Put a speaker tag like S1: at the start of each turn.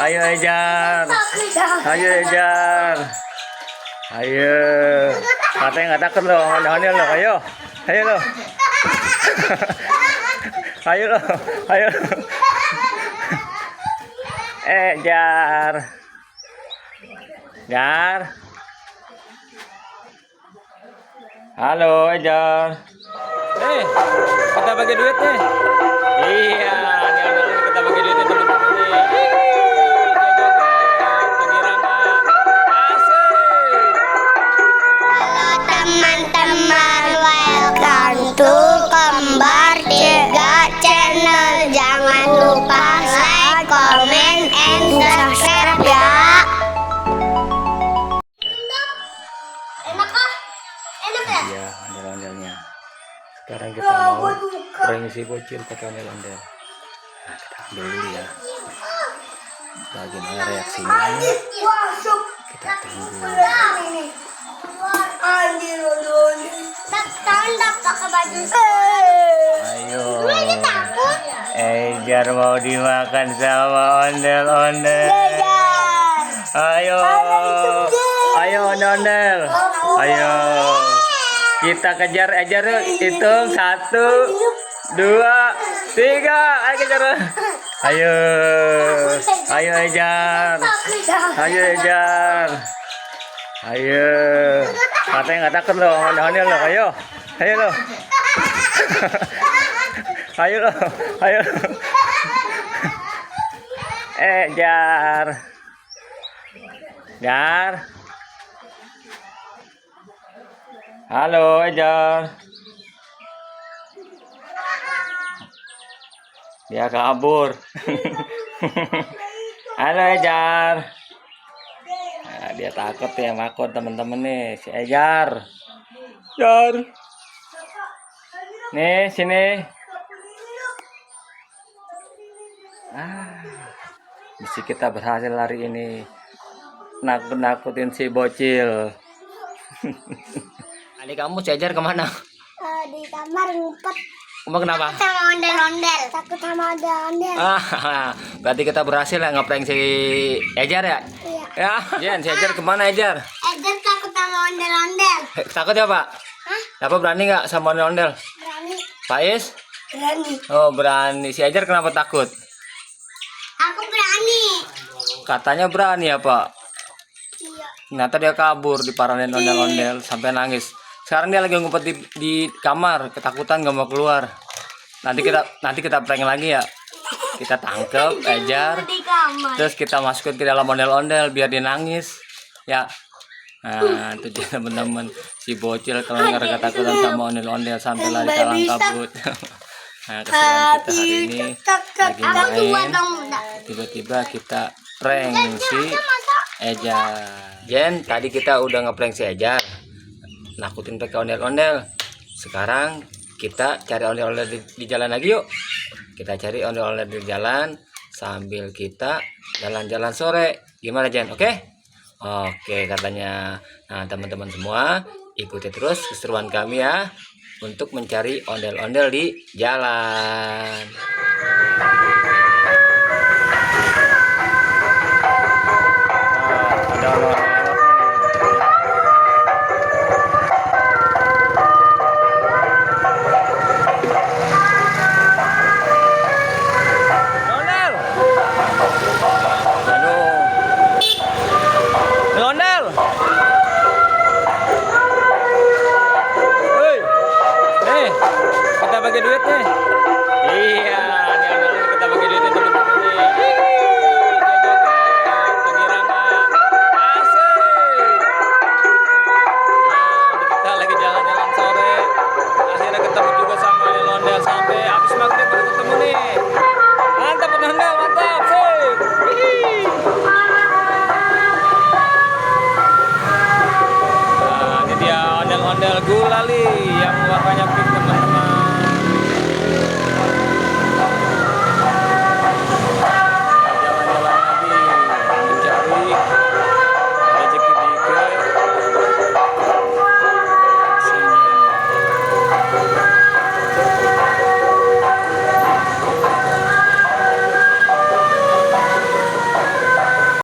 S1: Ayo Ejar. Ayo Ejar. Ayo. Katanya nggak takut loh, ondel-ondel loh. Ayo. Ayo loh. Ayo loh. Ayo. Jar. Jar. Halo Ejar. Kita bagi duit nih. Iya, ini kita bagi duit teman-teman nih. Dia joget, kegirangan. Asik.
S2: Halo teman-teman, welcome to Kembar 3 channel. Jangan lupa like, comment, and subscribe ya. Enak kah? Enak ya?
S1: Iya, ondel-ondelnya. Sekarang kita mau prank si bocil pakai ondel-ondel. Nah, kita ambil dulu ya. Bagaimana reaksinya? Kita tunggu.
S2: Pakai baju.
S1: Ayo. Ejar mau dimakan sama ondel-ondel. Ayo. Ayo ondel-ondel. Ayo. Kita kejar Ejar yuk. Hitung 1, 2, 3. Ayo kejar. Ayo. Ayo Ejar. Ayo Ejar. Ayo. Katanya nggak takut loh, ondel-ondel loh. Ayo. Ayo loh. Ayo loh. Ayo. Jar. Jar. Halo Ejar. Dia kabur. Halo Ejar. Nah, dia takut ya makut teman-teman nih si Ejar. Jar. Nih sini. Misi kita berhasil hari ini. Nakut-nakutin si bocil. Adik kamu si Ejar kemana?
S2: Di kamar ngumpet.
S1: Kamu kenapa?
S2: Sama ondel-ondel. Takut sama ondel-ondel.
S1: Berarti kita berhasil ya ngeprank si Ejar ya?
S2: Iya.
S1: Ya, Jen, si Ejar kemana Ejar?
S2: Ejar takut sama ondel-ondel.
S1: Takut ya Pak?
S2: Hah?
S1: Apa berani nggak sama ondel-ondel?
S2: Berani.
S1: Faiz?
S2: Berani.
S1: Oh berani. Si Ejar kenapa takut?
S2: Aku berani.
S1: Katanya berani ya Pak?
S2: Iya.
S1: Ternyata dia kabur diparanin ondel-ondel sampai nangis. Sekarang dia lagi ngumpet di kamar, ketakutan gak mau keluar. Nanti kita prank lagi ya. Kita tangkep Ejar,
S2: Di kamar.
S1: terus kita masukin ke dalam ondel-ondel biar dia nangis. Ya. Nah, itu dia teman-teman si bocil kalau nggak ketakutan sama ondel-ondel sampai lari kalang kabut. Nah, keseruan kita hari ini lagi main. Tiba-tiba kita prank si Ejar. Jen, tadi kita udah ngeprank si Ejar, nakutin pakai ondel-ondel. Sekarang kita cari ondel-ondel di jalan lagi yuk. Kita cari ondel-ondel di jalan sambil kita jalan-jalan sore. Gimana Jen? Oke? Oke katanya. Nah teman-teman semua ikuti terus keseruan kami ya untuk mencari ondel-ondel di jalan.